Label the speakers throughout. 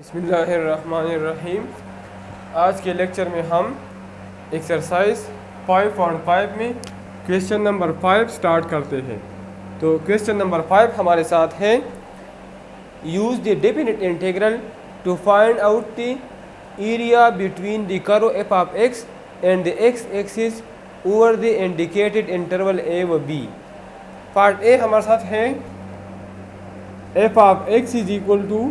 Speaker 1: बिस्मिल्लाहिर्रहमानिर्रहीम। आज के लेक्चर में हम एक्सरसाइज 5.5 में क्वेश्चन नंबर 5 स्टार्ट करते हैं। तो क्वेश्चन नंबर 5 हमारे साथ है, use the definite integral to find out the area between the curve f of x and the x axis over the indicated interval a व बी। पार्ट ए हमारे साथ है, f of x is equal to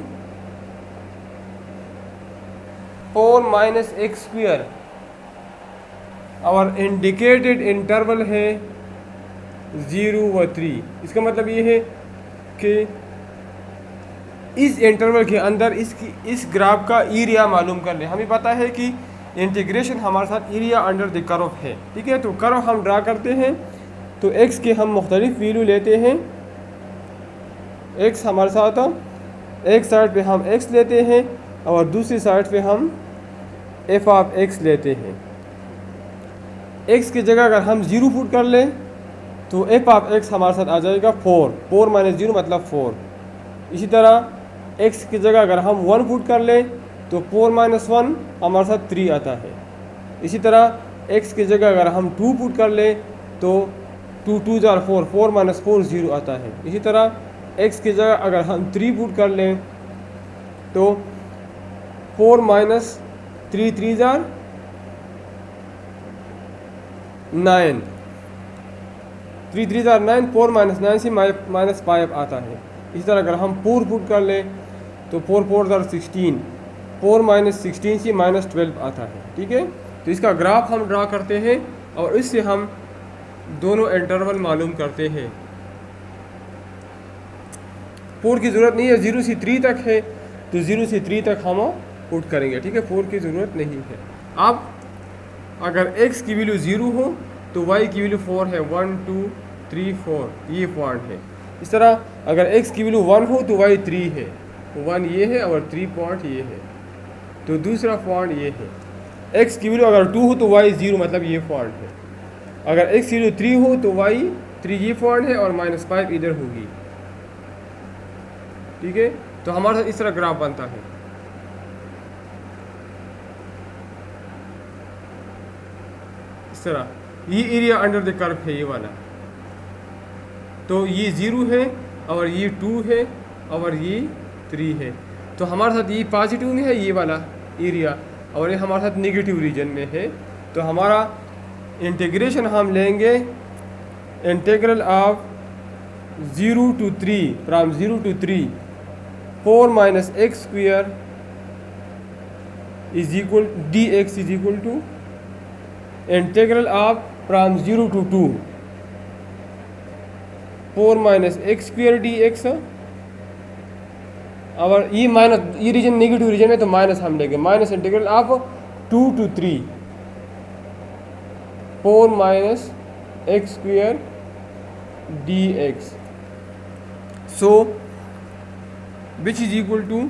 Speaker 1: 4 minus x square. और indicated interval है 0 व 3। इसका मतलब ये है कि इस इंटरवल के अंदर इस ग्राफ का एरिया मालूम कर ले। हमें पता है कि इंटीग्रेशन हमारे साथ एरिया अंडर द कर्व है, ठीक है। तो कर्व हम ड्रा करते हैं, तो एक्स के हम मुख्तलिफ वैल्यू लेते हैं। एक्स हमारे साथ एक साइड पे हम एक्स लेते हैं और दूसरी साइड पे हम एफ ऑफ एक्स लेते हैं। एक्स की जगह अगर हम 0 पुट कर लें तो एफ ऑफ एक्स हमारे साथ आ जाएगा 4 माइनस 0 मतलब 4। इसी तरह एक्स की जगह अगर हम 1 पुट कर लें तो 4 माइनस 1 हमारे साथ 3 आता है। इसी तरह एक्स की जगह अगर हम 2 पुट कर लें तो 2 2 जार 4, 4 माइनस 4 0 आता है। इसी तरह एक्स की जगह अगर हम 3 पुट कर लें तो 4 माइनस 3 3 जार 9, 3 3 जार 9, 4 माइनस 9 से माइनस 5 आता है। इसी तरह अगर हम 4 पुट कर लें तो 4 4 जार 16, 4 माइनस 16 से माइनस 12 आता है, ठीक है। तो इसका ग्राफ हम ड्रा करते हैं और इससे हम दोनों इंटरवल मालूम करते हैं। 4 की ज़रूरत नहीं है, 0 से 3 तक है तो 0 से 3 तक हम पुट करेंगे, ठीक है। 4 की ज़रूरत नहीं है। अब अगर x की वैल्यू 0 हो तो y की वैल्यू 4 है, 1 2 3 4 ये पॉइंट है। इस तरह अगर x की वैल्यू 1 हो तो y 3 है, 1 ये है और 3 पॉइंट ये है। तो दूसरा पॉइंट ये है। x की वैल्यू अगर 2 हो तो y 0 मतलब ये पॉइंट है। अगर x की वैल्यू 3 हो तो y 3 ये पॉइंट है और -5 इधर होगी, ठीक है। तो हमारे साथ इस तरह ग्राफ बनता है। इस तरह ये एरिया अंडर द कर्व है, ये वाला। तो ये 0 है और ये 2 है और ये 3 है। तो हमारे साथ ये पॉजिटिव में है ये वाला एरिया और ये हमारे साथ नेगेटिव रीजन में है। तो हमारा इंटीग्रेशन हम लेंगे integral of 0 to 3 from 0 to 3 4 minus x square is equal dx is equal to integral of from 0 to 2 4 minus x square dx। और ये माइनस, ये रीजन नेगेटिव रीजन है तो माइनस हम लेंगे, minus integral of 2 to 3 4 minus x square dx। So which is equal to,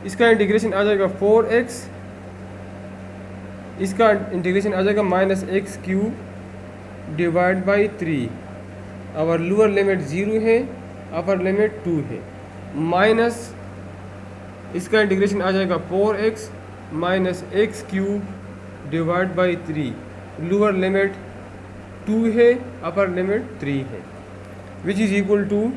Speaker 1: इसका integration आ जाएगा 4x, इसका इंटीग्रेशन आ जाएगा -x³ डिवाइड बाई 3। और लोअर लिमिट 0 है, अपर लिमिट 2 है। माइनस इसका इंटीग्रेशन आ जाएगा 4x minus x³ divide by 3। Lower limit 2 है, अपर लिमिट 3 है, विच इज़ इक्वल टू।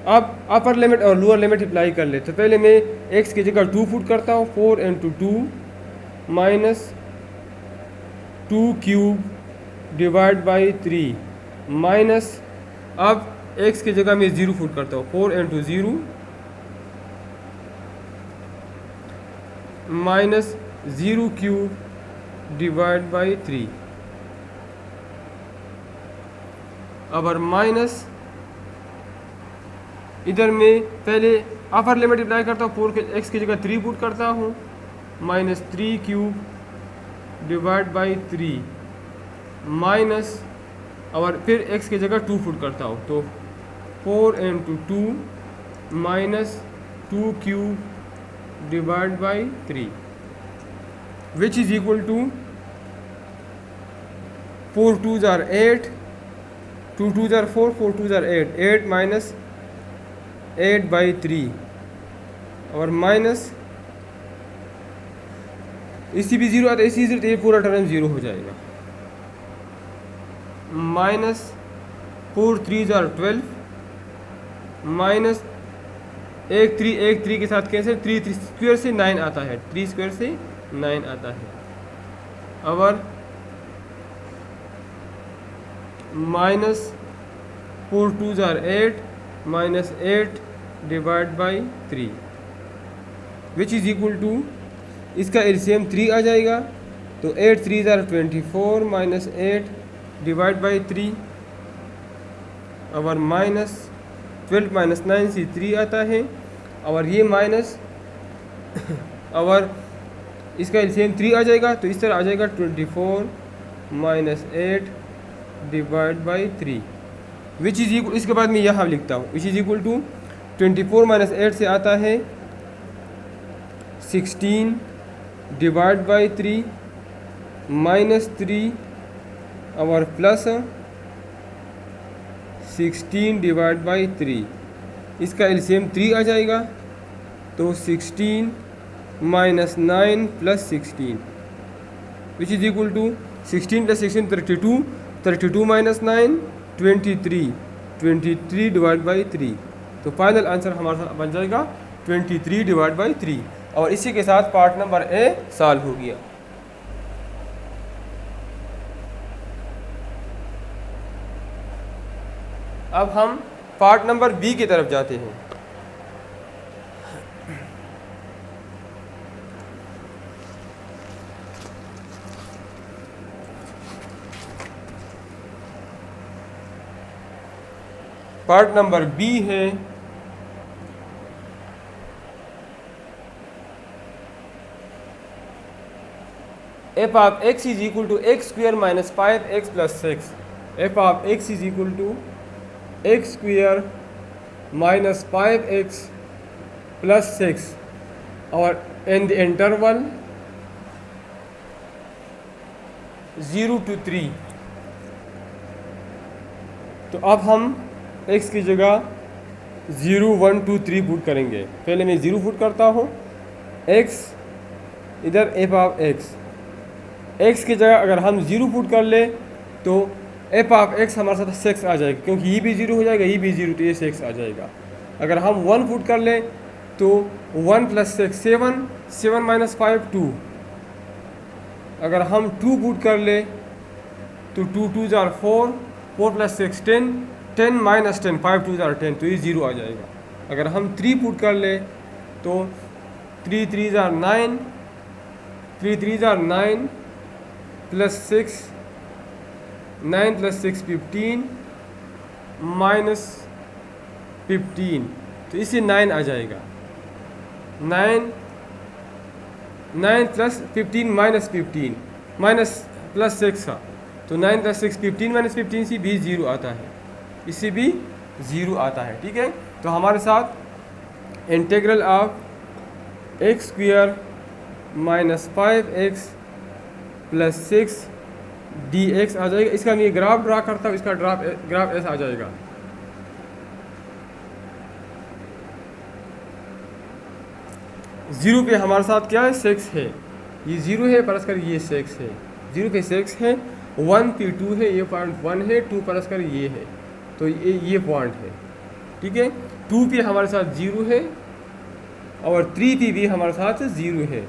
Speaker 1: अब अपर लिमिट और लोअर लिमिट अप्लाई कर ले। तो पहले मैं x की जगह 2 पुट करता हूँ, 4 × 2 माइनस 2³ डिवाइड बाई 3 माइनस, अब x की जगह मैं 0 पुट करता हूँ, 4 × 0 माइनस 0³ डिवाइड बाई 3। अब माइनस इधर मैं पहले अपर लिमिट अप्लाई करता हूँ, 4 के x की जगह 3 पुट करता हूँ, माइनस 3³ डिवाइड बाई 3 माइनस, और फिर x की जगह 2 पुट करता हूँ तो 4 × 2 minus 2³ divide by 3 which is equal to 4 2 जार 8, 2 2 जार 4, 4 2 जार 8, 8 माइनस 8/3 और माइनस इसी भी ज़ीरो आता है, इसी ज़ीरो, तो ये पूरा टर्म ज़ीरो हो जाएगा। माइनस 4 3 12 माइनस एक थ्री के साथ कैंसिल, 3 स्क्वायर से 9 आता है, 3 स्क्वायर से 9 आता है। और minus 4 2 8 minus 8 divide by 3 which is equal to, इसका एलसीएम 3 आ जाएगा, तो 8 3 24 माइनस 8 डिवाइड बाई 3 और माइनस 12 माइनस 9 से 3 आता है, और ये माइनस और इसका एलसीएम 3 आ जाएगा, तो इस तरह आ जाएगा 24 minus 8 divide by 3 which is equal, इसके बाद मैं यहाँ लिखता हूँ, which is equal to 24 minus 8 से आता है 16 डिवाइड बाई 3 माइनस 3 और प्लस 16 डिवाइड बाई 3, इसका एलसीएम 3 आ जाएगा, तो 16 minus 9 plus 16 which is equal to 16 plus 16 32, 32 minus 9 23 divide by 3, तो फाइनल आंसर हमारा बन जाएगा 23 डिवाइड बाई 3। और इसी के साथ पार्ट नंबर ए सॉल्व हो गया। अब हम पार्ट नंबर बी की तरफ जाते हैं। पार्ट नंबर बी है f of x is equal to x square minus 5x plus 6। F of x is equal to x square minus 5x plus 6 और इन द इंटरवल 0 to 3। तो अब हम x की जगह 0 1 2 3 पुट करेंगे। पहले मैं 0 पुट करता हूँ, x इधर एफ ऑफ x की जगह अगर हम 0 पुट कर ले तो एफ ऑफ x हमारे साथ 6 आ जाएगा, क्योंकि ये भी 0 हो जाएगा, ये भी 0, तो ये 6 आ जाएगा। अगर हम 1 पुट कर ले तो 1 प्लस 6 7, 7 माइनस 5 2। अगर हम 2 पुट कर ले तो 2 2 जार 4, 4 प्लस 6 10, 10 माइनस 10 5 2 जार 10, तो ये 0 आ जाएगा। अगर हम 3 पुट कर ले तो 3 3 jar 9, 3 3 jar 9 plus 6, 9 plus 6 15 minus 15, तो इससे 9 आ जाएगा। 9 प्लस 15 माइनस 15 माइनस प्लस 6 का, तो 9 प्लस 6 15 माइनस 15 से भी 0 आता है, इससे भी 0 आता है। ठीक है, तो हमारे साथ integral of x square minus 5x plus 6 dx आ जाएगा। इसका मैं ग्राफ ड्रा करता हूँ, इसका ग्राफ ऐसा आ जाएगा। जीरो पे हमारे साथ क्या है, 6 है, ये 0 है प्लस कर ये 6 है, 0 पे 6 है, 1 पे 2 है, ये पॉइंट 1 है, 2 प्लस कर ये है, तो ये पॉइंट है। ठीक है, 2 पे हमारे साथ 0 है और 3 पे भी हमारे साथ 0 है,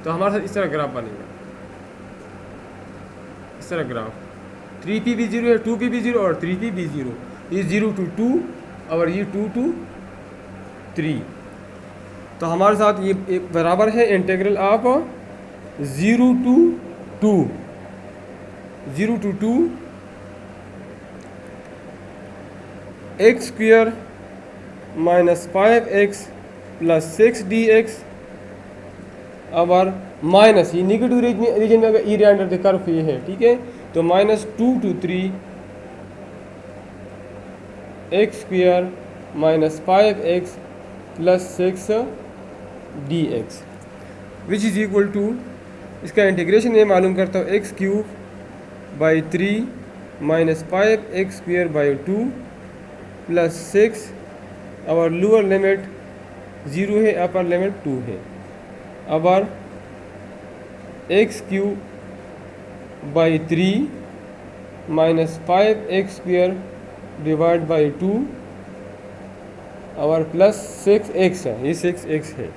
Speaker 1: तो हमारे साथ इस तरह ग्राफ बनेगा, इस तरह ग्राफ। 3 पे भी 0 है, 2 पे भी 0 और 3 पे भी 0, ये 0 to 2 और ये 2 to 3। तो हमारे साथ ये बराबर है integral of 0 to 2 x square minus 5x plus 6 dx और माइनस ये निगेटिव रीजन में अगर ई रे अंडर द कर्व ये है। ठीक है, तो minus 2 to 3 x square minus 5x plus 6 dx which is equal to, इसका इंटीग्रेशन ये मालूम करता हूँ, x cube by 3 minus 5x square by 2 plus 6 और लोअर लिमिट 0 है, अपर लिमिट 2 है। Our x cube by 3 minus 5x² divide by 2 और plus 6x है, ये 6x है।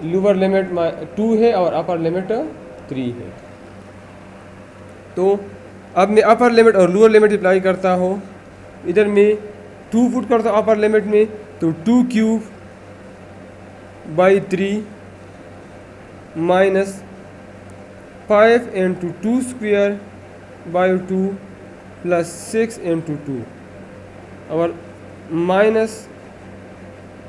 Speaker 1: लोअर लिमिट 2 है और अपर लिमिट 3 है। तो अब मैं अपर लिमिट और लोअर लिमिट अप्लाई करता हूँ। इधर मैं 2 पुट करता हूँ अपर लिमिट में, तो 2 cube by 3 minus 5 into 2 square by 2 plus 6 into 2 और माइनस,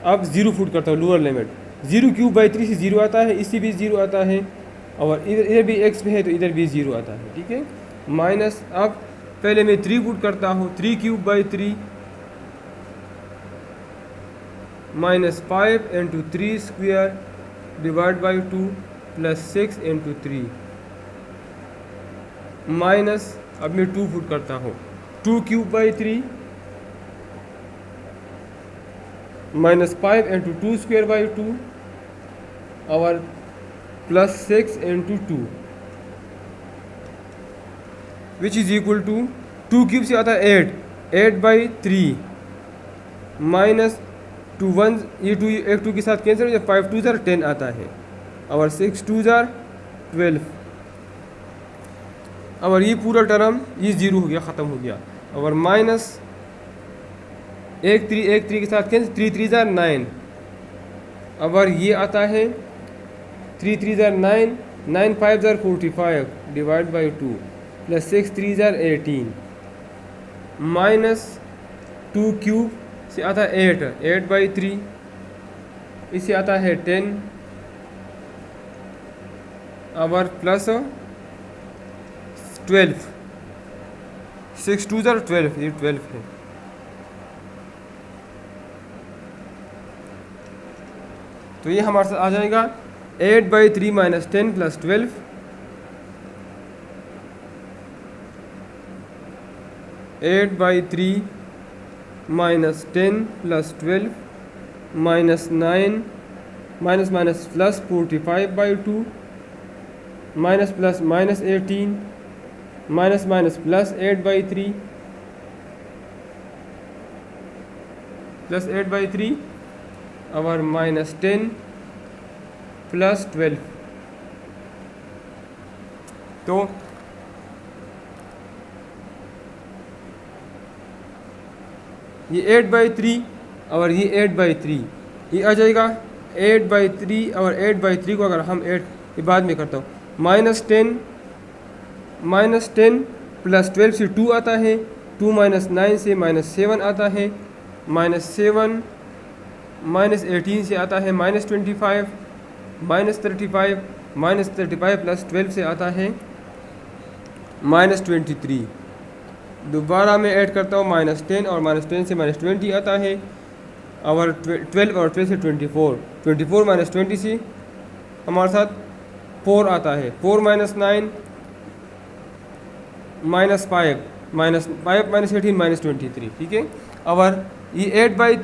Speaker 1: अब 0 पुट करता हूँ लोअर लिमिट। 0 क्यूब बाई 3 से 0 आता है, इसी भी 0 आता है और इधर भी x में है तो इधर भी 0 आता है, ठीक है। माइनस, अब पहले मैं 3 पुट करता हूँ। 3 cube by 3 minus 5 into 3 square divide by 2 plus 6 into 3 minus, अब मैं 2 पुट करता हूँ। 2 cube by 3 minus 5 into 2 square by 2 और plus 6 into 2 which is equal to 2 cube से आता है 8 बाई 3 माइनस 2 1, ये 2 एक 2 के साथ कैंसिल हो जाए, 5 2 ज़ार 10 आता है और 6 2 ज़ार 12 और ये पूरा टर्म ये 0 हो गया, ख़त्म हो गया। और माइनस 1 3 के साथ कैंसिल, 3 3 ज़ार 9 और ये आता है 3 3 ज़ार 9 9 5 ज़ार 45 डिवाइड बाई 2 प्लस 6 3 ज़ार 18 माइनस 2 क्यूब से आता है 8 बाई 3, इससे आता है 10 और प्लस 12 6 2 ज़ार 12, ये 12 है। तो ये हमारे साथ आ जाएगा 8 by 3 minus 10 plus 12 8 by 3 minus 10 plus 12 minus 9 minus minus plus 45 by 2 minus plus minus 18 minus minus plus 8 by 3 plus 8 by 3 और माइनस 10 प्लस 12। तो ये 8 बाई 3 और ये 8 बाई 3 ये आ जाएगा 8 बाई 3 और 8 बाई 3 को अगर हम 8 ये बाद में करता हूँ, माइनस 10 प्लस 12 से 2 आता है, 2 माइनस 9 से माइनस 7 आता है, माइनस 7 माइनस 18 से आता है माइनस 25 माइनस 35 प्लस 12 से आता है माइनस 23। दोबारा मैं ऐड करता हूँ माइनस 10 और माइनस 10 से माइनस 20 आता है और 12 और 12 से 24 माइनस 20 से हमारे साथ 4 आता है, 4 माइनस 9 माइनस 5 माइनस 18 माइनस 23, ठीक है। और ये 8 बाई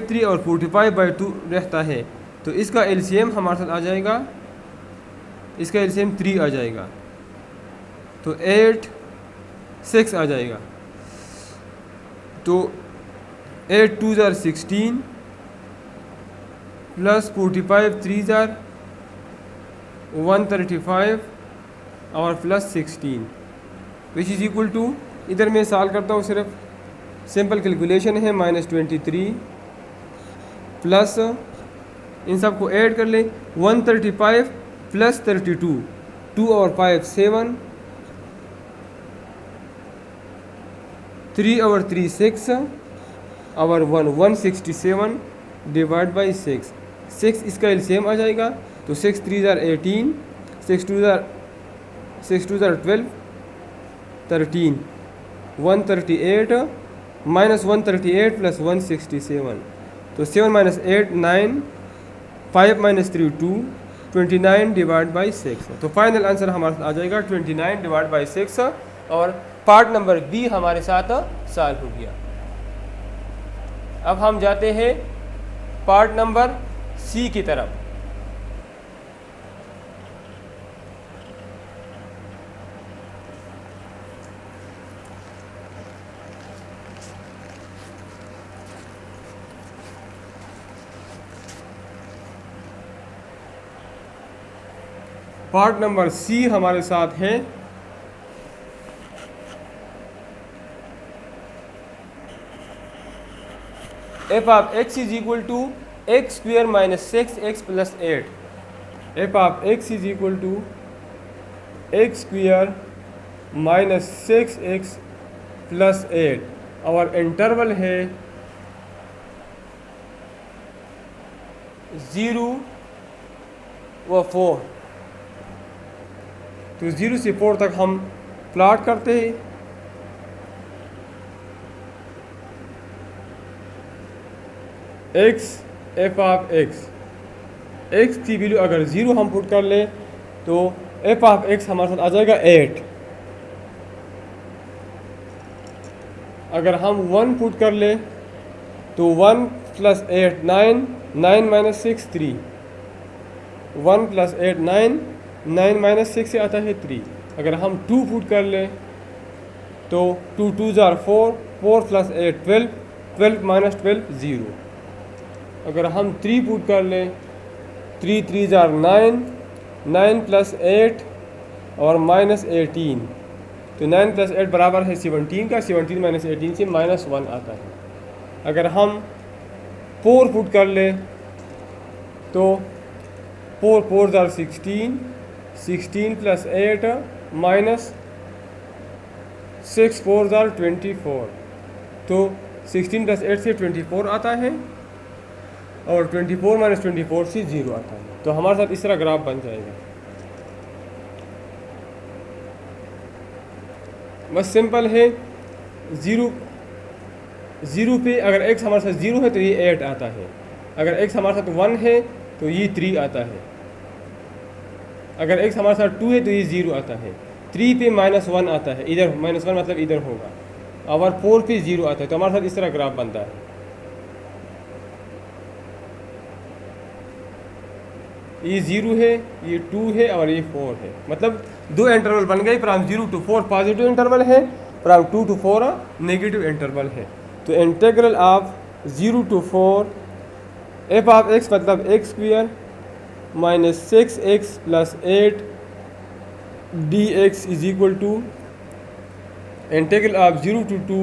Speaker 1: 3 और 45 बाई 2 रहता है, तो इसका एलसीएम हमारे साथ आ जाएगा, इसका एलसीएम 3 आ जाएगा, तो 8 6 आ जाएगा। तो 8 2 ज़ार 16 प्लस 45 3 ज़ार 135 और plus 16 which is equal to, इधर मैं सॉल्व करता हूँ, सिर्फ सिंपल कैलकुलेशन है, माइनस 23 प्लस इन सब को ऐड कर ले 135 प्लस 32 2 और 5 7 3 और 3 6 और 1 167 डिवाइड बाई 6 इसका एलसीएम आ जाएगा, तो 6 3 ज़ार 18 6 2 ज़ार 12 13 138 माइनस 138 प्लस 167, तो 7 माइनस 8 9 5 माइनस 3 2 29 डिवाइड बाई 6। तो फाइनल आंसर हमारे आ जाएगा 29 डिवाइड बाई 6 और पार्ट नंबर बी हमारे साथ सॉल्व हो गया। अब हम जाते हैं पार्ट नंबर सी की तरफ। पार्ट नंबर सी हमारे साथ है। F of x is equal to x square minus 6x plus 8। F of x is equal to x square minus 6x plus 8 और इंटरवल है 0 व 4। तो 0 से 4 तक हम प्लॉट करते हैं। एक्स एफ ऑफ एक्स की वैल्यू अगर 0 हम पुट कर लें तो एफ ऑफ एक्स हमारे साथ आ जाएगा 8। अगर हम 1 पुट कर लें तो 1 प्लस 8 9, 9 माइनस 6 3। 1 प्लस 8 9, 9 माइनस 6 से आता है 3। अगर हम 2 पुट कर लें तो 2 2 जार 4, 4 प्लस 8 12, 12 माइनस 12 0। अगर हम 3 पुट कर लें 3 3 जार 9, 9 प्लस 8 और माइनस 18। तो 9 प्लस 8 बराबर है 17 का। 17 माइनस 18 से -1 आता है। अगर हम 4 पुट कर लें तो 4 4 जार 16, 16 प्लस 8 माइनस 6 4 जार 24। तो 16 प्लस 8 से 24 आता है और 24 माइनस 24 से 0 आता है। तो हमारे साथ इस तरह ग्राफ बन जाएगा। बस सिंपल है। 0 पे अगर x हमारे साथ 0 है तो ये 8 आता है। अगर x हमारे साथ 1 है तो ये 3 आता है। अगर x हमारे साथ 2 है तो ये 0 आता है। 3 पे -1 आता है, इधर -1 मतलब इधर होगा। और 4 पे 0 आता है। तो हमारे साथ इस तरह ग्राफ बनता है। ये 0 है, ये 2 है और ये 4 है। मतलब 2 इंटरवल बन गए। फ्रॉम 0 to 4 पॉजिटिव इंटरवल है, फ्रॉम 2 to 4 नेगेटिव इंटरवल है। तो integral of 0 to 4 f of x मतलब x square minus 6x plus 8 d x is equal to integral of 0 to 2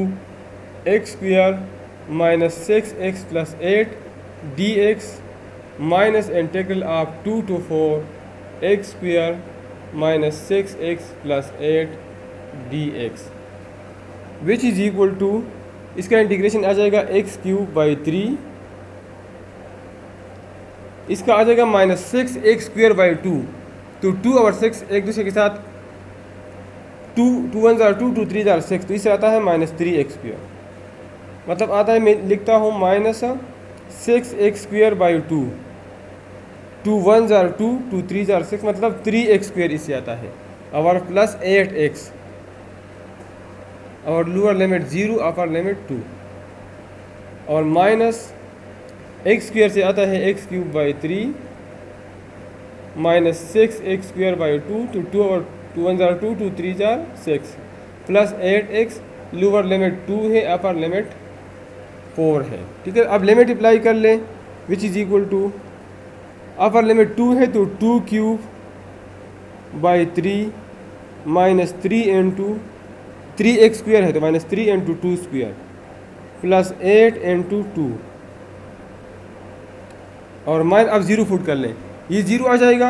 Speaker 1: x square minus 6x plus 8 d x minus integral of 2 to 4 x square minus 6x plus 8 d x which is equal to, इसका integration आ जाएगा x cube by 3। इसका आ जाएगा -6x square by 2। तो 2 और 6 एक दूसरे के साथ 2 2 1 जार 2, 2 3 जार 6। तो इससे आता है -3x स्क्वेयर। मतलब आता है, मैं लिखता हूँ -6x स्क्वेयर बाई 2। 2 1 जार 2, 2 3 जार 6 मतलब 3x स्क्वेयर इससे आता है। और प्लस 8x और लोअर लिमिट 0 अपर लिमिट 2 और माइनस एक्स स्क्वेयर से आता है x cube by 3 minus 6x square by 2। तो 2 और 2 1 जार 2, 2 3 जार 6 प्लस 8x। लोअर लिमिट 2 है, अपर लिमिट 4 है। ठीक है, अब लिमिट अप्लाई कर लें which is equal to, upper limit 2 है तो 2 cube by 3 minus 3 into 3x square है तो -3 इंटू 2 स्क्वेयर प्लस 8 इंटू 2 और अब 0 फुट कर लें। ये 0 आ जाएगा।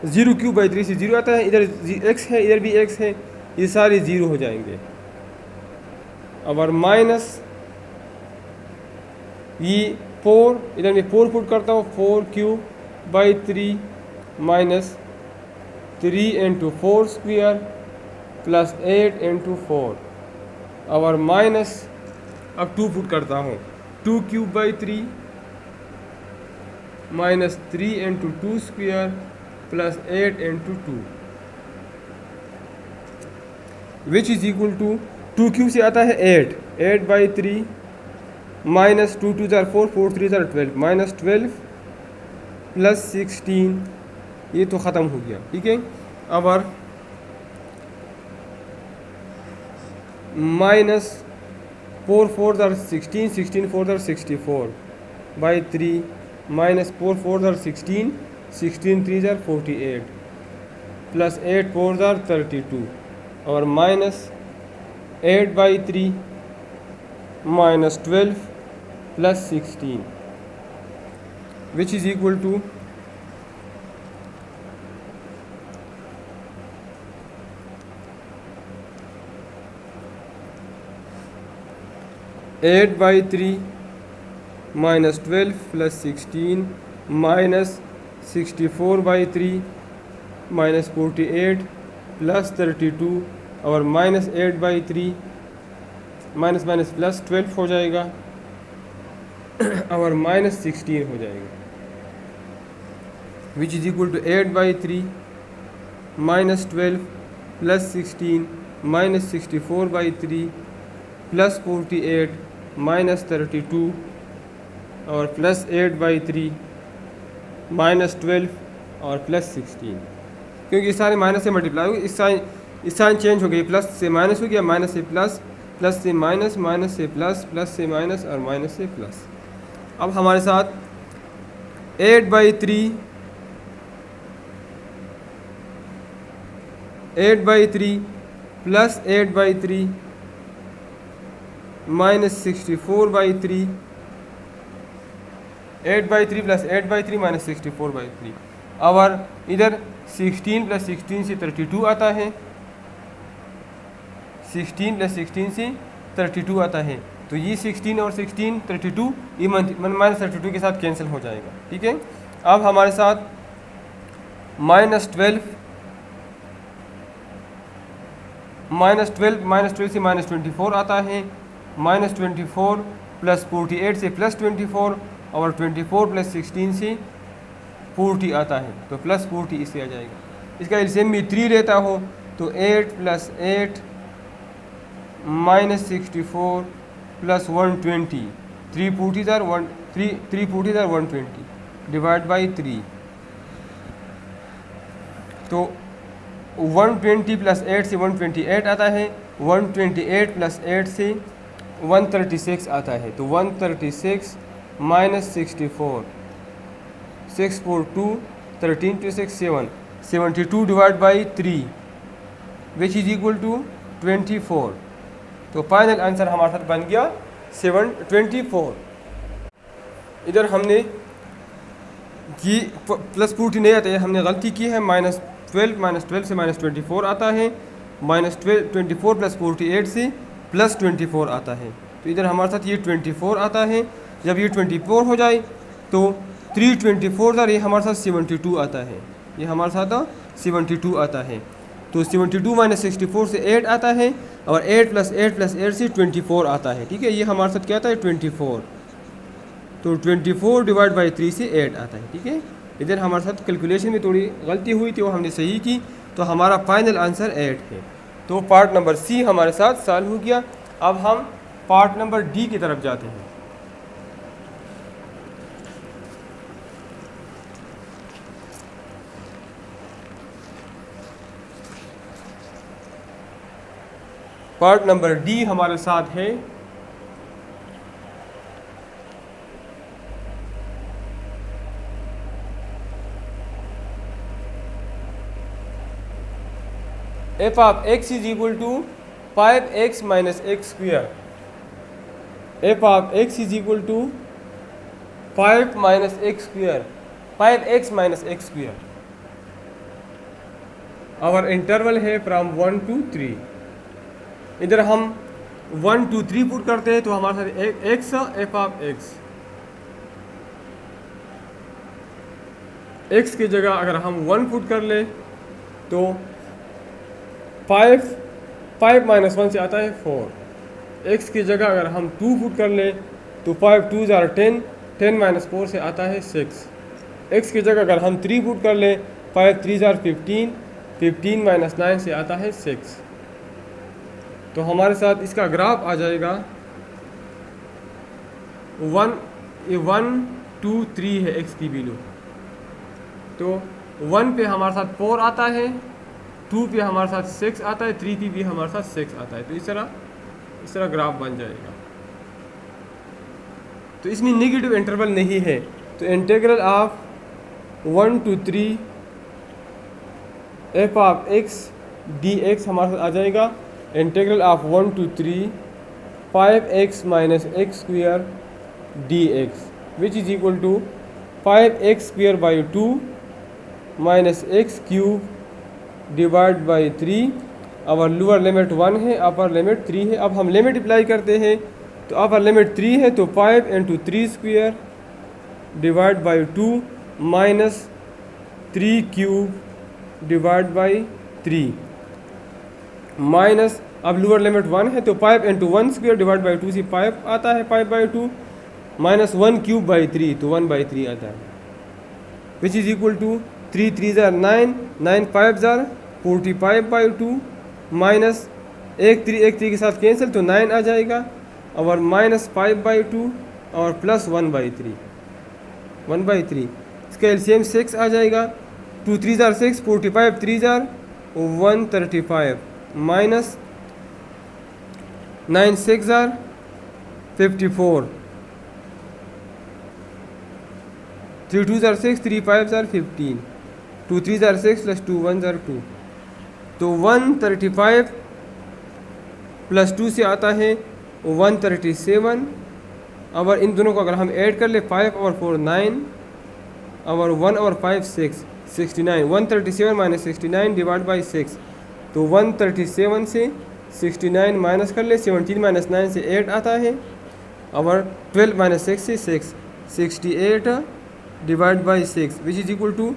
Speaker 1: 0 क्यूब बाई 3 से 0 आता है। इधर x है, इधर भी x है, ये सारे 0 हो जाएंगे। और माइनस ये 4, इधर मैं 4 फुट करता हूँ। 4 cube by 3 minus 3 into 4 square plus 8 into 4 और माइनस अब 2 फुट करता हूँ। 2 cube by 3 minus 3 into 2 square plus 8 into 2 which is equal to 2 cube से आता है 8 बाई 3 माइनस 2 2 जार 4, 4 3 जार 12 माइनस 12 प्लस 16। ये तो ख़त्म हो गया। ठीक है, अब माइनस 4 4 जार 16, 16 4 जार 64 बाई 3 माइनस 4 4 जार 16, 16 3 जार 48 प्लस 8 4 ज़ार 32 और minus 8/3 minus 12 plus 16 which is equal to 8/3 minus 12 plus 16 minus 64/3 minus 48 plus 32 और माइनस 8/3 माइनस माइनस प्लस 12 हो जाएगा और माइनस 16 हो जाएगा which is equal to 8/3 minus 12 plus 16 minus 64/3 plus 48 minus 32 और प्लस 8/3 माइनस 12 और प्लस 16 क्योंकि इस सारे माइनस से मल्टीप्लाई हुई इस साइन चेंज हो गई, प्लस से माइनस हो गया, माइनस से प्लस, प्लस से माइनस, माइनस से प्लस, प्लस से माइनस और माइनस से प्लस। अब हमारे साथ 8/3 प्लस 8/3 माइनस 64/3 8/3 प्लस 8/3 माइनस 64/3 और इधर 16 प्लस 16 से 32 आता है, 16 प्लस 16 से 32 आता है, तो ये 16 और 16 32 ये माइनस 32 के साथ कैंसिल हो जाएगा। ठीक है, अब हमारे साथ माइनस 12 से माइनस 24 आता है, माइनस 24 प्लस 48 से प्लस 24 और 24 प्लस 16 से 40 आता है, तो प्लस 40 इससे आ जाएगा। इसका एलसीएम भी 3 रहता हो तो 8 plus 8 minus 64 plus 120 340 120 divide by 3, तो 120 प्लस 8 से 128 आता है, 128 प्लस 8 से 136 आता है, तो 136 minus 64 6 4 2 13 2 6 7 72 divide by 3 which is equal to 24। तो फाइनल आंसर हमारे साथ बन गया 24। इधर हमने ये प्लस 40 नहीं आता है, हमने गलती की है, माइनस 12 से माइनस 24 आता है, माइनस 24 प्लस 48 से प्लस 24 आता है, तो इधर हमारे साथ ये 24 आता है। जब ये 24 हो जाए तो 3 ये हमारे साथ 72 आता है, ये हमारे साथ 72 आता है, तो 72 माइनस 64 से 8 आता है और 8 प्लस 8 से 24 आता है। ठीक है, ये हमारे साथ क्या आता है 24, तो 24 डिवाइड बाई 3 से 8 आता है। ठीक है, इधर हमारे साथ कैलकुलेशन में थोड़ी गलती हुई थी, वो हमने सही की, तो हमारा फाइनल आंसर 8 है। तो पार्ट नंबर सी हमारे साथ सॉल्व हो गया। अब हम पार्ट नंबर डी की तरफ जाते हैं। पार्ट नंबर डी हमारे साथ है f of x is equal to 5x minus x square। f of x is equal to 5 minus x square, 5x minus x square। और इंटरवल है फ्रॉम 1 to 3। इधर हम 1 2 3 पुट करते हैं तो हमारे साथ x f ऑफ x की जगह अगर हम 1 पुट कर ले तो 5 माइनस 1 से आता है 4। x की जगह अगर हम 2 पुट कर ले तो 5 2 ज़ार 10, 10 माइनस 4 से आता है 6। x की जगह अगर हम 3 पुट कर ले 5 3 ज़ार 15, 15 माइनस 9 से आता है 6। तो हमारे साथ इसका ग्राफ आ जाएगा 1 2 3 है x की वैल्यू, तो 1 पे हमारे साथ 4 आता है, 2 पे हमारे साथ 6 आता है, 3 पे भी हमारे साथ 6 आता है, तो इस तरह ग्राफ बन जाएगा। तो इसमें नेगेटिव इंटरवल नहीं है, तो integral of 1 to 3 f of x d x हमारे साथ आ जाएगा integral of 1 to 3 5x minus x square d x which is equal to 5x square by 2 minus x cube divide by 3। Our lower limit 1 है, upper limit 3 है। अब हम limit apply करते हैं तो अपर लिमिट 3 है तो 5 into 3 square divide by 2 minus 3 cube divide by 3 minus, अब लोअर लिमिट 1 है तो 5 इंटू 1 स्क्वेयर डिवाइड बाई 2 से 5 आता है, 5 बाई 2 माइनस 1 क्यूब बाई 3 तो 1 बाई 3 आता है विच इज़ इक्वल टू 3 3 ज़ार 9 9 5 ज़ार 45 बाई 2 माइनस एक 3 के साथ कैंसिल तो 9 आ जाएगा और माइनस 5 बाई 2 और प्लस 1 बाई 3 इसका एलसीएम 6 आ जाएगा। 2 3 ज़ार 6 45 3 ज़ार 135 माइनस 9 6 ज़ार 54 3 2 ज़ार 6 3 5 ज़ार 15 2 3 ज़ार 6 प्लस 2 1 ज़ार 2 तो 135 प्लस 2 से आता है 137। और इन दोनों को अगर हम ऐड कर ले 5 और 4 9 और 1 और 5 6 69 137 माइनस 69 डिवाइड बाई 6 तो 137 से 69 माइनस कर ले 17 माइनस 9 से 8 आता है और 12 माइनस 6 से 6 68 divide by 6 which is equal to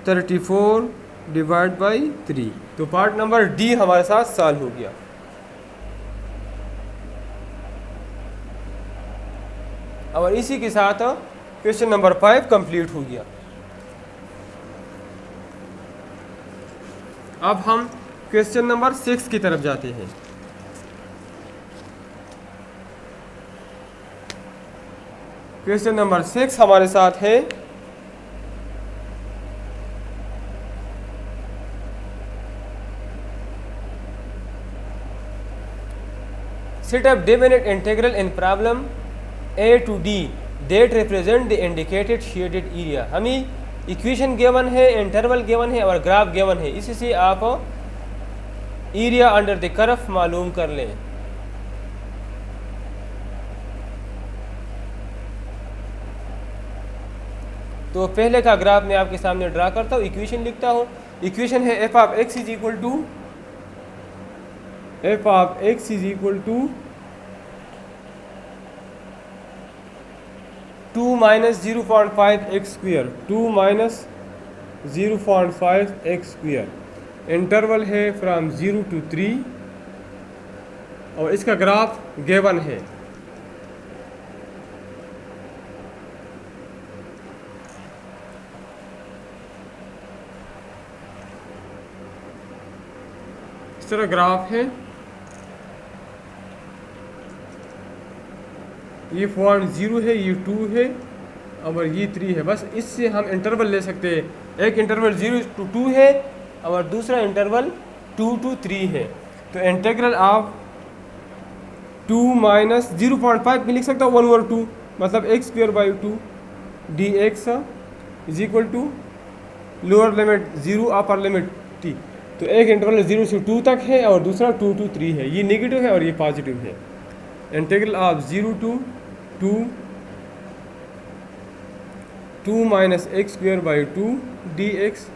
Speaker 1: 34 divide by 3। तो पार्ट नंबर डी हमारे साथ सॉल्व हो गया। और इसी के साथ क्वेश्चन नंबर 5 कंप्लीट हो गया। अब हम क्वेश्चन नंबर 6 की तरफ जाते हैं। क्वेश्चन नंबर 6 हमारे साथ है set up definite integral in problem a to d that represent the indicated shaded area। हमें इक्वेशन गिवन है, इंटरवल गिवन है और ग्राफ गिवन है, इससे आप एरिया अंडर द कर्व मालूम कर लें। तो पहले का ग्राफ मैं आपके सामने ड्रा करता हूँ, इक्वेशन लिखता हूँ। इक्वेशन है f of x is equal to 2 minus 0.5 x square 2 minus 0.5 x square. Interval है फ्रॉम 0 to 3 और इसका ग्राफ गिवन है। इस तरह ग्राफ है, ये पॉइंट 0 है, ये 2 है और ये 3 है। बस इससे हम इंटरवल ले सकते हैं। एक इंटरवल 0 to 2 है और दूसरा इंटरवल 2 to 3 है। तो इंटीग्रल ऑफ 2 माइनस 0.5 में लिख सकता हूँ 1/2 मतलब x square by 2 d x is equal to lower limit 0 upper limit t। तो एक इंटरवल 0 से 2 तक है और दूसरा 2 to 3 है। ये नेगेटिव है और ये पॉजिटिव है। Integral of 0 to 2 minus x square by 2 d x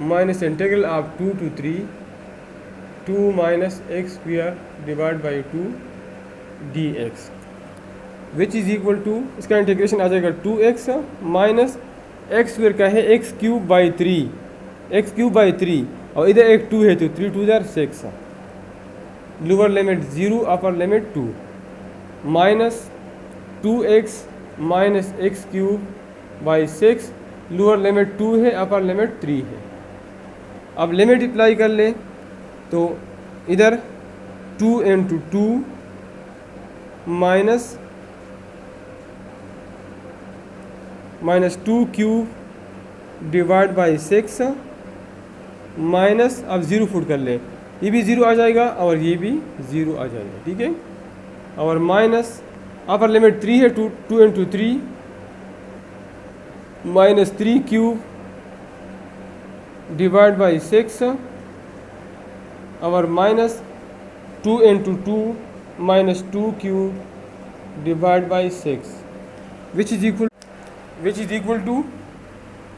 Speaker 1: minus integral of 2 to 3 2 minus x square divide by 2 d x which is equal to, इसका इंटीग्रेशन आ जाएगा 2x माइनस एक्स स्क्वेयर का है x cube by 3 और इधर एक 2 है तो 3 2 ज़ार 6 lower limit 0 upper limit 2 minus 2x minus x cube by 6 lower limit 2 है अपर लिमिट 3 है। अब लिमिट अप्लाई कर ले तो इधर 2 into 2 minus 2 cube divide by 6 minus, अब 0 फुट कर ले, ये भी 0 आ जाएगा और ये भी 0 आ जाएगा, ठीक है। और माइनस अपर लिमिट 3 है, 2 into 3 minus 3 cube divide by 6 और minus 2 into 2 minus 2 cube divided by 6 which is equal to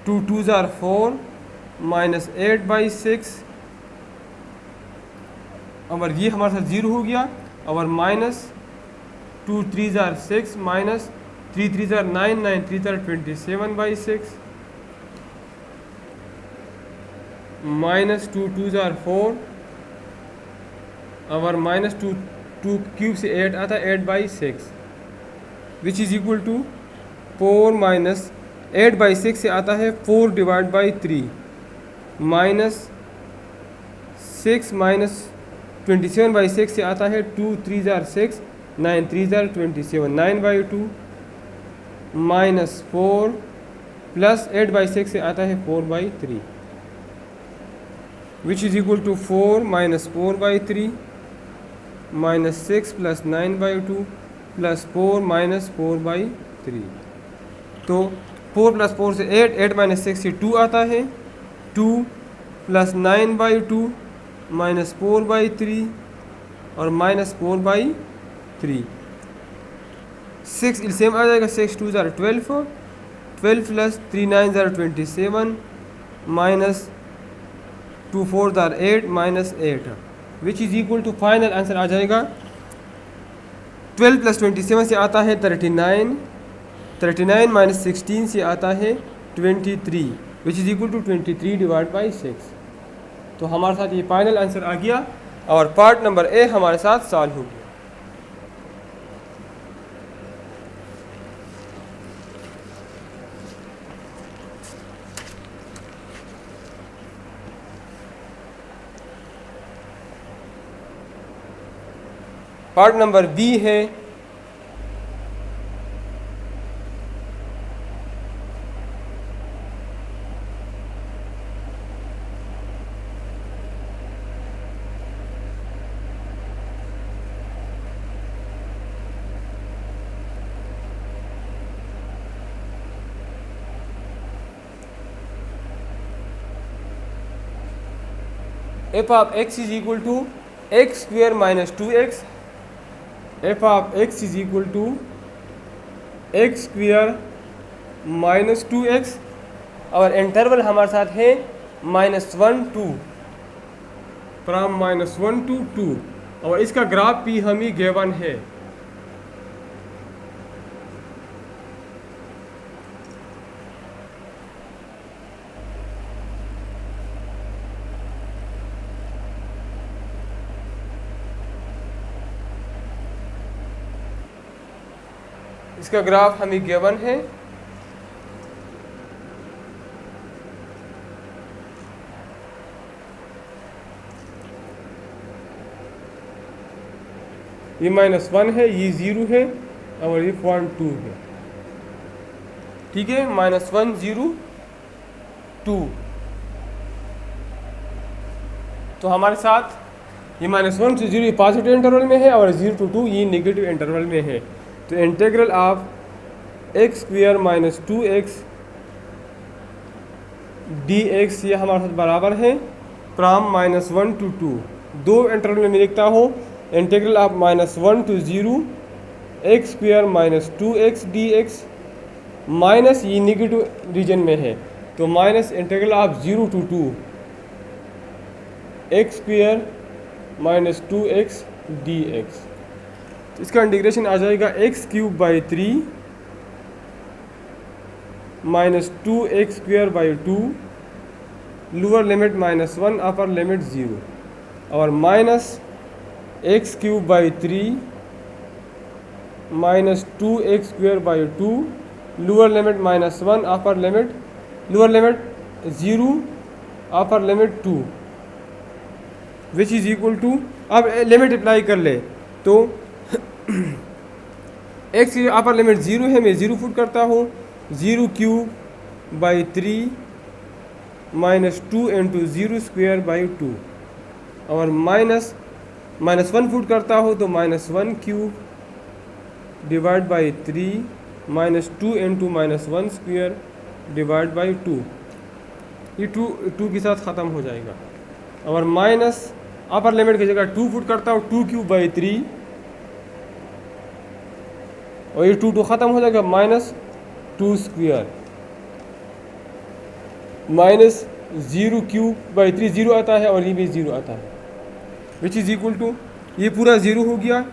Speaker 1: 2 2s are 4 minus 8 by 6 और ये हमारे साथ 0 हो गया और minus 2 3s are 6 minus 3 3s are 9 9 3s are 27 by 6 minus 2 2s are 4 और minus 2 2 cube से 8 आता है 8 by 6 which is equal to 4 minus 8 by 6 से आता है 4 divide by 3 minus 6 minus 27 by 6 से आता है 2 3 जार 6 9 3 जार 27 9 बाई 2 माइनस 4 प्लस 8 बाई 6 से आता है 4 by 3 which is equal to 4 minus 4 by 3 minus 6 plus 9 by 2 plus 4 minus 4 by 3 तो 4 प्लस 4 से 8 8 माइनस 6 से 2 आता है 2 प्लस 9 बाई 2 माइनस 4 बाई 3 और माइनस 4 बाई 3 6 एलसीएम आ जाएगा 6 2 ज़ार 12 12 प्लस 3 9 ज़ार 27 माइनस 2 4 ज़ार 8 minus 8 which is equal to final answer आ जाएगा 12 प्लस 27 से आता है 39 39 माइनस 16 से आता है 23 which is equal to 23 divide by 6 तो हमारे साथ ये फाइनल आंसर आ गया और पार्ट नंबर ए हमारे साथ सॉल्व हो गया। पार्ट नंबर बी है f of x is equal to x square minus 2x f of x is equal to x square minus 2x और इंटरवल हमारे साथ है -1 2 फ्राम -1 to 2 और इसका ग्राफ भी हमें गिवन है। इसका ग्राफ हमें गिवन है ये -1 है, ये 0 है और ये 0.2 है। ठीक है, -1 0 2 तो हमारे साथ ये -1 से 0 ये पॉजिटिव इंटरवल में है और 0 to 2 ये नेगेटिव इंटरवल में है। तो integral of x square minus 2x dx ये हमारे साथ बराबर है फ्राम -1 to 2 दो इंटरवल में लिखता हूँ integral of -1 to 0 x square minus 2x dx minus ये निगेटिव रीजन में है तो minus integral of 0 to 2 x square minus 2x dx तो इसका इंटीग्रेशन आ जाएगा x³ / 3 minus 2x² / 2 lower limit -1 upper limit 0 और minus x³ / 3 minus 2x² / 2 lower limit -1 upper limit lower limit 0 upper limit 2 which is equal to अब limit apply कर ले तो x की अपर लिमिट 0 है, मैं 0 पुट करता हूँ 0³ / 3 माइनस 2 × 0² / 2 और -1 पुट करता हूँ तो -1³ divide by 3 minus 2 × -1² divide by 2 ये टू के साथ ख़त्म हो जाएगा। और माइनस अपर लिमिट की जगह 2 फुट करता हूँ 2³/3 और ये 2 ख़त्म हो जाएगा -2² माइनस 0³/3 0 आता है और ये भी 0 आता है, विच इज़ इक्वल टू ये पूरा 0 हो गया।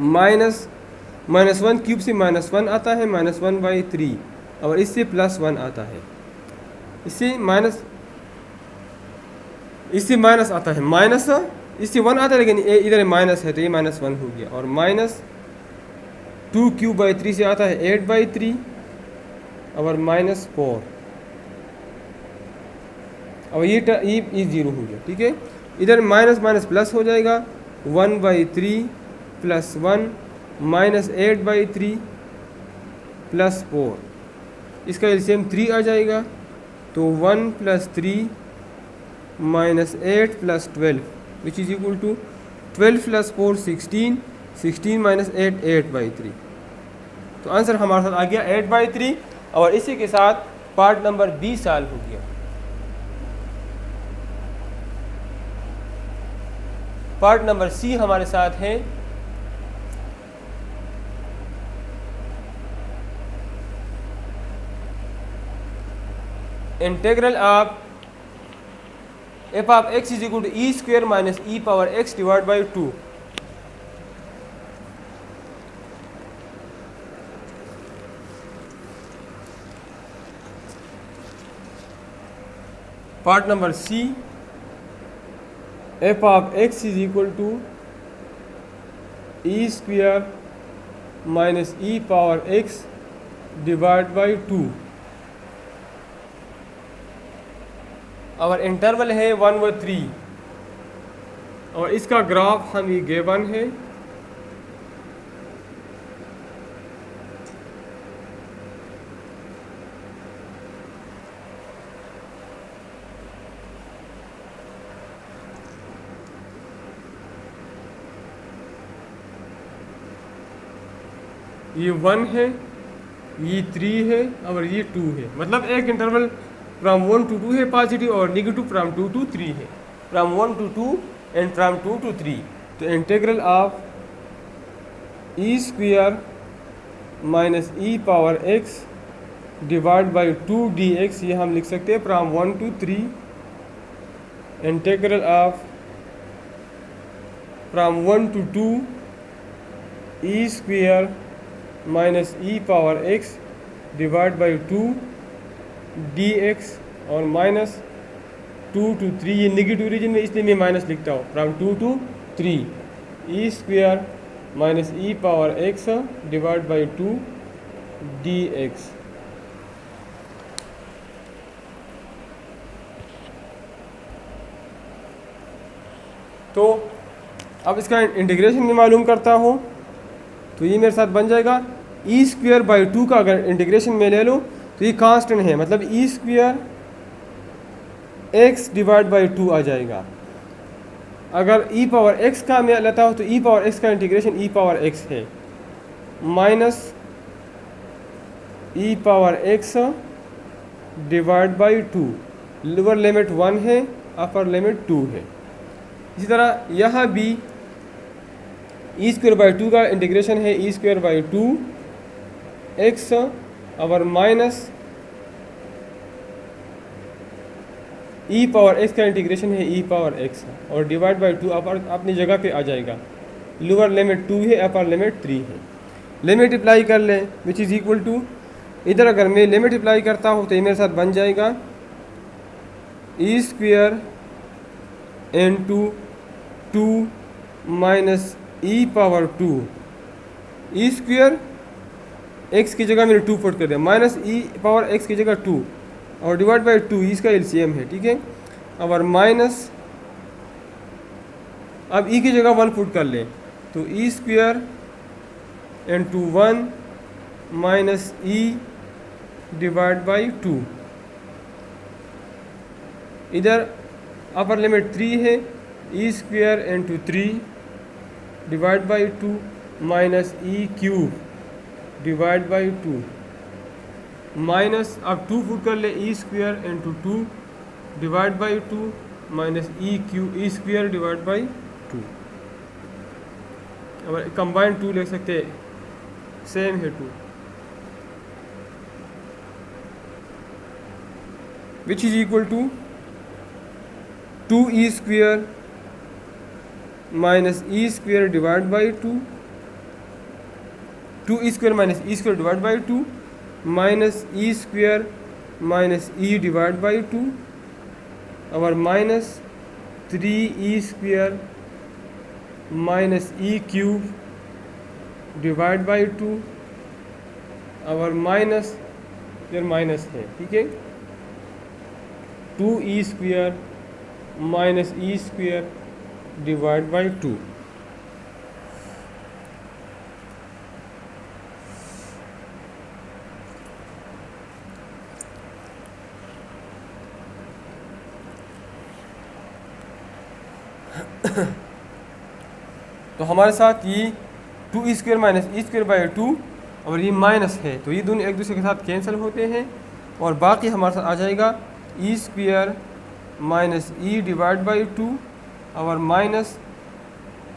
Speaker 1: -1 क्यूब से -1 आता है -1/3 और इससे +1 आता है, इससे माइनस आता है, माइनस इससे 1 आता है लेकिन इधर माइनस है तो ये -1 हो गया। और -2³/3 से आता है 8/3 और -4 और ये 0 हो गया। ठीक है, इधर माइनस प्लस हो जाएगा 1/3 + 1 -8/3 + 4, इसका एलसीएम 3 आ जाएगा तो 1 + 3 -8 + 12 विच इज़ इक्वल टू 12 + 4 16 16 - 8 8/3। तो आंसर हमारे साथ आ गया 8/3 और इसी के साथ पार्ट नंबर 20 साल हो गया। पार्ट नंबर सी हमारे साथ है integral of f(x) = e² - e⁻x / 2। Part number C f(x) = e² - e⁻x / 2 और इंटरवल है 1 व 3 और इसका ग्राफ हम ये गिवन है। ये 1 है, ये 3 है और ये 2 है, मतलब एक इंटरवल फ्राम 1 to 2 है पॉजिटिव और नेगेटिव फ्राम 2 to 3 है, from 1 to 2 and from 2 to 3। तो integral of e² - e⁻x / 2 dx ये हम लिख सकते हैं from 1 to 3। Integral of from 1 to 2 e² - e⁻x / 2 dx और -2 to 3 ये नेगेटिव रीजन में इसलिए मैं माइनस लिखता हूँ from 2 to 3 e² - e⁻x / 2 dx। तो अब इसका इंटीग्रेशन मैं मालूम करता हूँ, तो ये मेरे साथ बन जाएगा e² / 2 का अगर इंटीग्रेशन में ले लो तो ये कांस्टेंट है, मतलब e² x / 2 आ जाएगा। अगर e⁻x का मैं लेता हूँ तो e⁻x का इंटीग्रेशन e⁻x है माइनस e⁻x / 2, लोअर लिमिट 1 है अपर लिमिट 2 है। इसी तरह यहाँ भी e² / 2 का इंटीग्रेशन है e² / 2 x और माइनस e⁻x का इंटीग्रेशन है e⁻x और डिवाइड बाई 2 अपनी जगह पे आ जाएगा। लोअर लिमिट 2 है अपर लिमिट 3 है। लिमिट अप्लाई कर लें विच इज़ इक्वल टू, इधर अगर मैं लिमिट अप्लाई करता हूँ तो ये मेरे साथ बन जाएगा e² * 2 minus e⁻2 e² x की जगह मैंने 2 पुट कर दिया माइनस e⁻x की जगह 2 और डिवाइड बाई 2 इसका एलसीएम है, ठीक है। और माइनस अब e की जगह 1 पुट कर लें तो e² * 1 minus e divide by 2, इधर अपर लिमिट 3 है e² * 3 divide by 2 minus e³ divide by 2 minus, अब 2 फुट कर ले e square into 2 divide by 2 minus e square divide by 2। अब कंबाइंड 2 ले सकते हैं, सेम है 2, which is equal to 2 e square minus e square divide by 2, 2 e square minus e square divide by 2 minus e square minus e divide by 2 और minus 3 e square minus e cube divide by 2 और minus, फिर minus है, ठीक है, 2 e square minus e square divide by 2। तो हमारे साथ ये 2 e square minus e square by 2 और ये माइनस है, तो ये दोनों एक दूसरे के साथ कैंसिल होते हैं और बाकी हमारे साथ आ जाएगा e square minus e divide by 2 और minus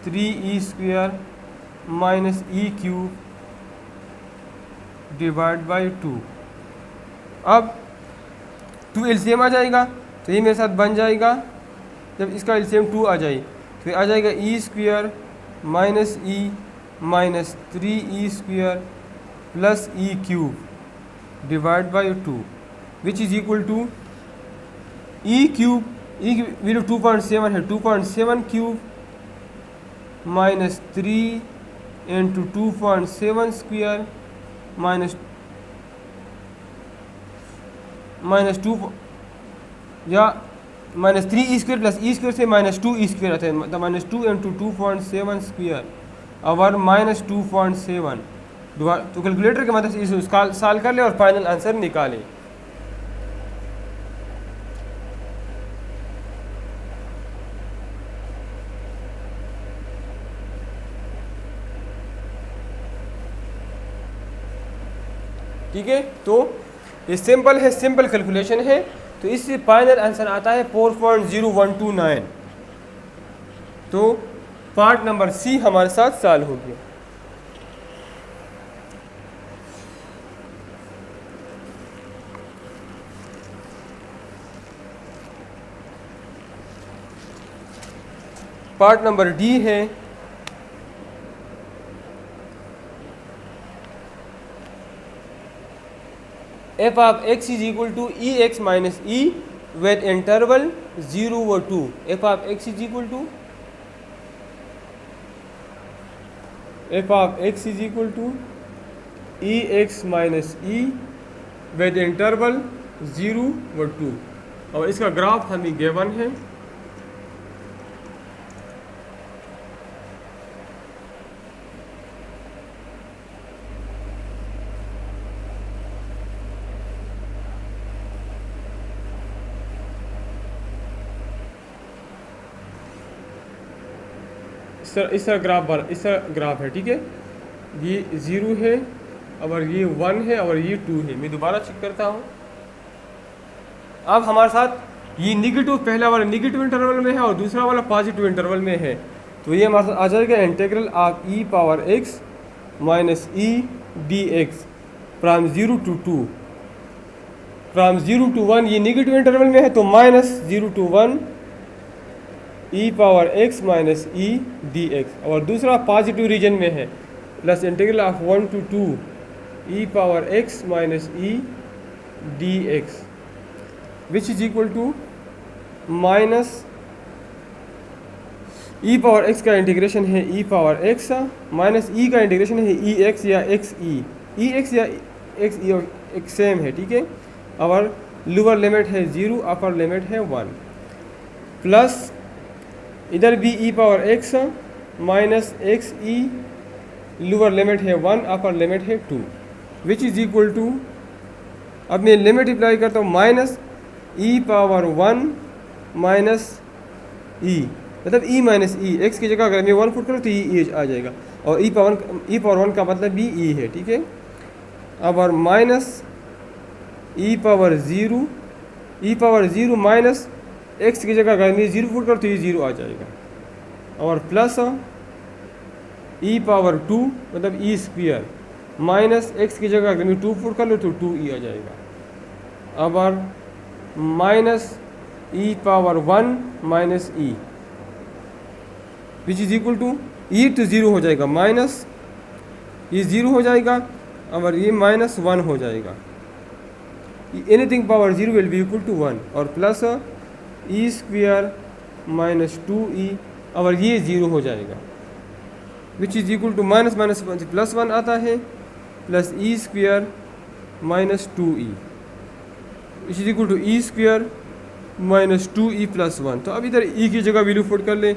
Speaker 1: 3 e square minus e cube divide by 2। अब 2 एलसीएम आ जाएगा, तो ये मेरे साथ बन जाएगा, जब इसका एलसीएम 2 आ जाए तो ये आ जाएगा e square minus e minus 3 e square plus e cube divide by 2 which is equal to e cube, e की वैल्यू 2.7 है, 2.7 cube minus 3 into 2.7 square minus 2 या minus 3 e square plus e square से minus 2 e square आता है, मतलब minus 2 into 2.7 square और minus 2.7। तो calculator की मदद से इसे सॉल्व कर ले और फाइनल आंसर निकाले। ठीक है, तो ये सिंपल है, सिंपल कैलकुलेशन है, तो इससे फाइनल आंसर आता है 4.0129। तो पार्ट नंबर सी हमारे साथ सॉल्व हो गया। पार्ट नंबर डी है f of x is equal to e x minus e with interval 0 व 2। F of x is equal to e x minus e with interval 0 व 2 और इसका ग्राफ हमें गिवन है। इस तरह ग्राफ है, ठीक है, ये 0 है और ये 1 है और ये 2 है। मैं दोबारा चेक करता हूँ। अब हमारे साथ ये निगेटिव, पहला वाला निगेटिव इंटरवल में है और दूसरा वाला पॉजिटिव इंटरवल में है, तो ये हमारे साथ आ जाएगा integral of e power x minus e d x from 0 to 2 from 0 to 1। ये निगेटिव इंटरवल में है तो minus 0 to 1 e power x minus e d x और दूसरा पॉजिटिव रीजन में है plus integral of 1 to 2 e power x minus e d x which is equal to minus e power x का integration है e power x minus ई का integration है ई x या x ई x या एक्स ई एक same है, ठीक है, और लोअर लिमिट है 0, अपर लिमिट है 1 प्लस इधर भी ई पावर एक्स माइनस एक्स ई लोअर लिमिट है 1, अपर लिमिट है 2 विच इज़ इक्वल टू, अब मैं लिमिट अप्लाई करता हूँ, माइनस ई पावर 1 माइनस ई, मतलब ई माइनस ई, एक्स की जगह अगर मैं 1 पुट करूँ तो ई आ जाएगा और ई पावर 1 का मतलब भी ई है, ठीक है। अब और minus e power zero minus x की जगह अगर मैं 0 पुट कर तो ये 0 आ जाएगा, और प्लस ई पावर 2 मतलब ई स्क्वायर माइनस एक्स की जगह अगर मैं 2 पुट कर लो तो 2e आ जाएगा, और minus e power 1 minus e which is equal to e तो 0 हो जाएगा, माइनस ये 0 हो जाएगा और ये माइनस 1 हो जाएगा, anything power 0 will be equal to 1, और plus e square minus 2e और ये 0 हो जाएगा, which is equal to minus minus plus 1 आता है, plus e square minus 2e which is equal to e square minus 2e plus 1। तो अब इधर e की जगह वैल्यू पुट कर ले,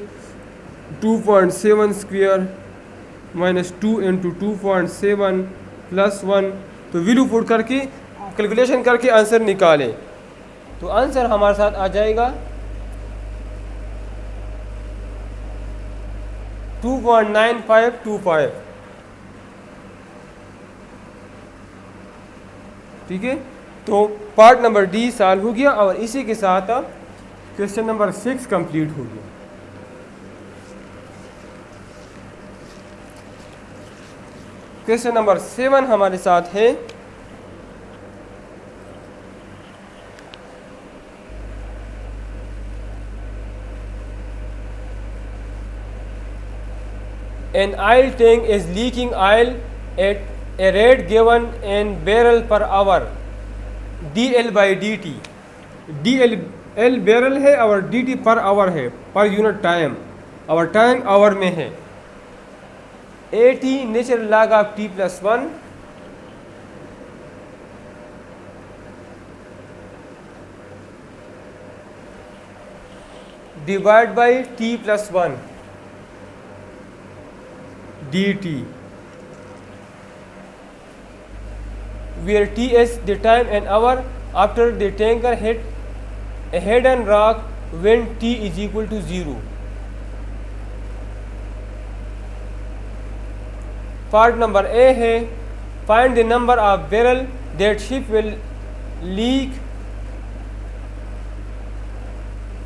Speaker 1: 2.7 स्क्वायर माइनस 2 इंटू 2.7 प्लस 1, तो वैल्यू पुट करके कैलकुलेशन करके आंसर निकालें, तो आंसर हमारे साथ आ जाएगा 2.9525। ठीक है, तो पार्ट नंबर डी सॉल्व हो गया और इसी के साथ क्वेश्चन नंबर 6 कंप्लीट हो गया। क्वेश्चन नंबर 7 हमारे साथ है, an oil tank is leaking oil at a rate given in barrel per hour dl by dt, dl barrel है और dt पर आवर है, पर यूनिट टाइम, और टाइम आवर में है, at natural log of t plus 1 divide by t plus 1 dt, where t is the time and hour after the tanker hit a hidden rock when t is equal to 0। Part number A है, find the number of barrel that ship will leak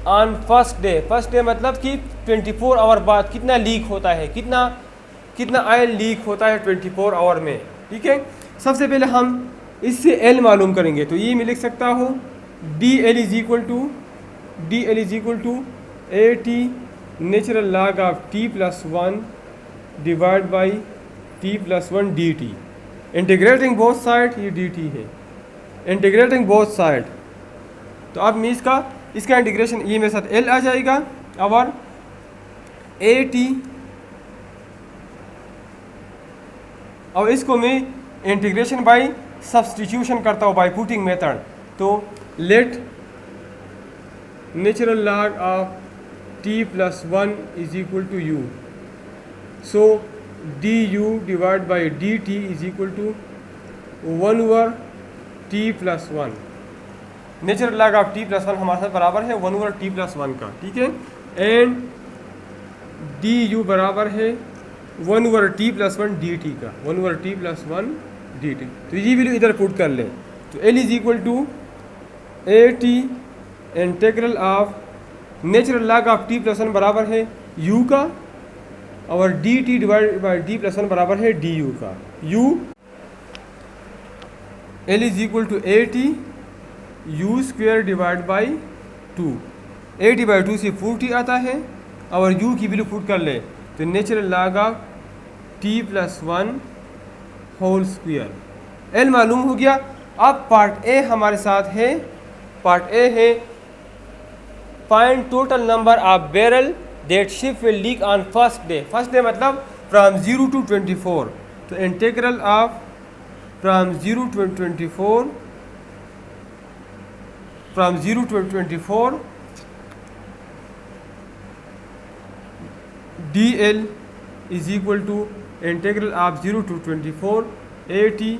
Speaker 1: on first day. First day मतलब कि 24 our बाद कितना leak होता है, कितना oil leak होता है 24 आवर में। ठीक है, सबसे पहले हम इससे एल मालूम करेंगे, तो ये मैं लिख सकता हूँ d l is equal to a t natural log of t plus 1 divide by t plus 1 d t, integrating both side, ये डी टी है, इंटीग्रेटिंग बोथ साइड। तो अब मैं इसका इंटीग्रेशन ये मेरे साथ एल आ जाएगा, और ए टी, और इसको मैं इंटीग्रेशन बाय सब्सटीट्यूशन करता हूँ बाय पुटिंग मेथड। तो let natural log of t plus 1 is equal to u, so d u divide by d t is equal to 1 over t plus 1। Natural log of t plus 1 हमारे साथ बराबर है 1 over t plus 1 का। ठीक है, and D you बराबर है 1 over t plus 1 d t का, 1 over t plus 1 d t. तो ये वैल्यू इधर पुट कर लें, तो l is equal to a t integral of natural log of t plus 1 बराबर है यू का, और d t divide by d plus 1 बराबर है डी यू का। U l is equal to a t u square divide by 2, 80 by 2 से 40 आता है, और यू की वैल्यू पुट कर ले, तो natural log of t plus 1 whole square, l मालूम हो गया। अब पार्ट ए हमारे साथ है, पार्ट ए है find total number of barrel that ship will leak on first day. First day मतलब फ्रॉम 0 to 24, तो integral of from 0 to 24, from 0 to 24 d l is equal to integral of 0 to 24 a t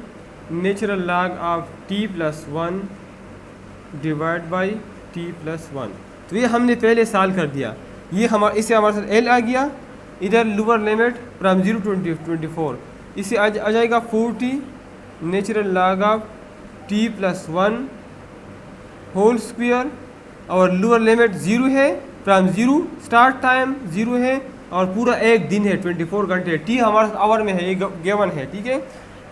Speaker 1: natural log of t plus 1 divide by t plus 1। तो ये हमने पहले solve कर दिया, ये इससे हमारे साथ एल आ गया, इधर लोअर लिमिट फ्रॉम 0 to 24, इससे आ जाएगा 40 natural log of t plus 1 whole square और लोअर लिमिट 0 है, फ्रॉम 0 स्टार्ट टाइम 0 है और पूरा एक दिन है 24 घंटे। टी हमारे आवर में है, ये गिवन है, ठीक है।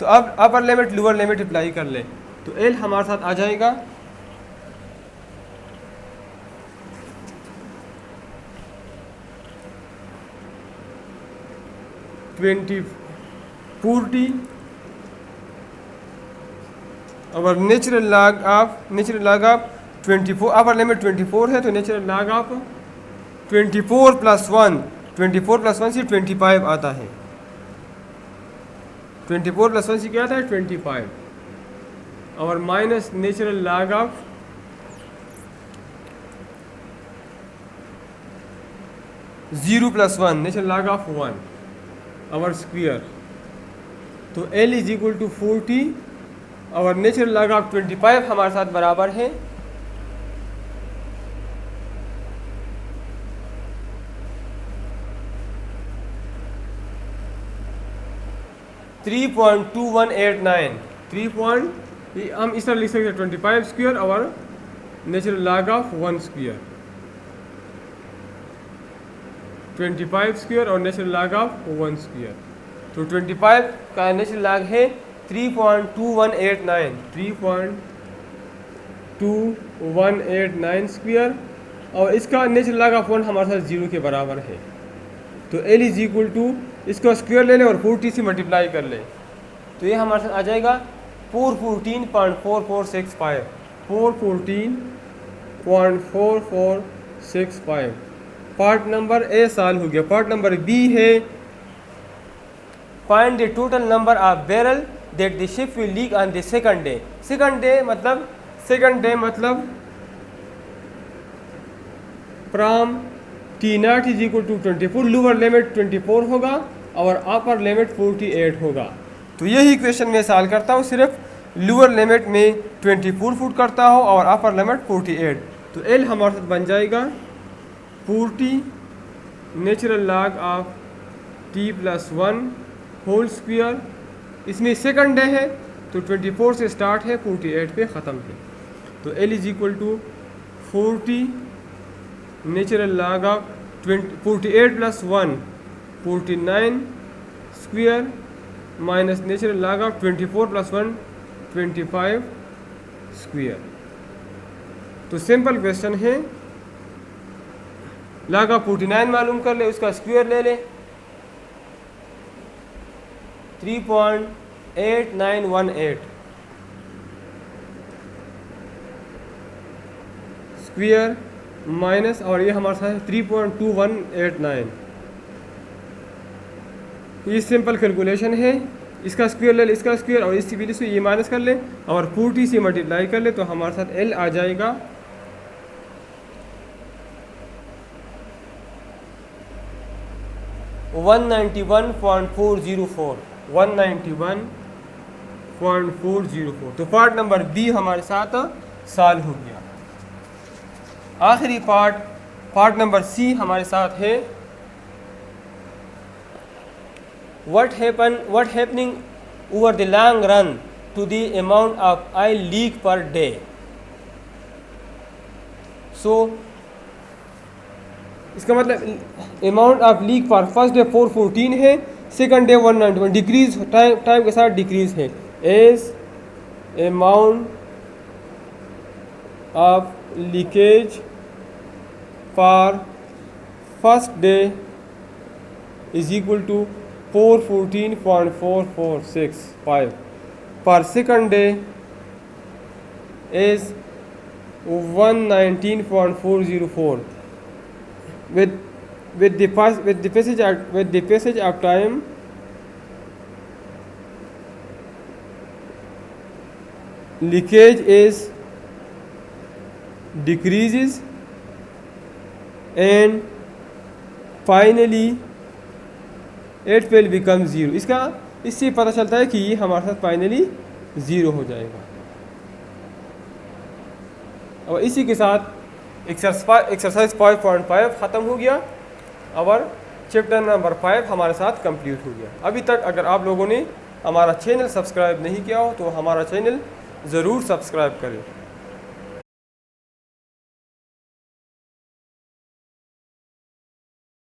Speaker 1: तो अब upper limit lower limit apply कर ले, तो एल हमारे साथ आ जाएगा 40 और natural log of 24, upper limit 24 है तो नेचुरल लॉग ऑफ 24 प्लस 1 से 25 आता है। 24 प्लस 1 से क्या आता है 25 और minus natural log of 0 plus 1 natural log of 1 our square. तो L इज इक्वल टू 40 और नेचुरल लॉग ऑफ 25 हमारे साथ बराबर है 3.2189 हम इस तरह लिख सकते हैं 25 स्क्वायर और natural log of 1 square, 25 square और नेचुरल लॉग ऑफ 1 स्क्वायर। तो 25 का नेचुरल लॉग है 3.2189 स्क्वायर और इसका नेचुरल लॉग ऑफ 1 हमारे साथ 0 के बराबर है। तो L इज इक्वल टू इसका स्क्वायर ले लें और 40 से मल्टीप्लाई कर लें, तो ये हमारे साथ आ जाएगा 414.4465 414.4465। पार्ट नंबर ए सॉल्व हो गया। पार्ट नंबर बी है find the total number of barrel that the ship will leak on the second day. Second day मतलब from T0 is equal to 24, lower limit 24 होगा और अपर लिमिट 48 होगा। तो यही question मैं सॉल्व करता हूँ, सिर्फ लोअर लिमिट में 24 फुट करता हूँ और अपर लिमिट 48। तो L हमारे साथ बन जाएगा 40 natural log of T plus 1 whole square. इसमें सेकंड डे है तो 24 से स्टार्ट है 48 पे ख़त्म है। तो L is equal to 40 natural log of 48 plus 1 49 square minus natural log of 24 plus 1 25 square. तो सिंपल क्वेश्चन है, लॉग ऑफ 49 मालूम कर ले, उसका स्क्वायर ले ले 3.8918 स्क्वायर माइनस और ये हमारे साथ 3.2189। ये सिंपल कैलकुलेशन है, इसका स्क्वायर ले ले, इसका स्क्वायर और इसकी वैल्यू से ये माइनस कर ले और 40 से मल्टीप्लाई कर ले, तो हमारे साथ L आ जाएगा 191.404। तो पार्ट नंबर बी हमारे साथ सॉल्व हो गया। आखिरी पार्ट नंबर सी हमारे साथ है what happening over the long run to the amount of oil leak per day. So इसका मतलब अमाउंट ऑफ लीक पर फर्स्ट डे 414 है, सेकंड डे 191, डिक्रीज टाइम के साथ डिक्रीज है। एज अमाउंट ऑफ लीकेज पर first day is equal to 414.4465 पर second day is 119.404 with the passage of time leakage is decreases and finally it will become 0। इससे पता चलता है कि ये हमारे साथ फाइनली 0 हो जाएगा। और इसी के साथ एक्सरसाइज 5.5 ख़त्म हो गया और चैप्टर नंबर 5 हमारे साथ कंप्लीट हो गया। अभी तक अगर आप लोगों ने हमारा चैनल सब्सक्राइब नहीं किया हो तो हमारा चैनल ज़रूर सब्सक्राइब करें।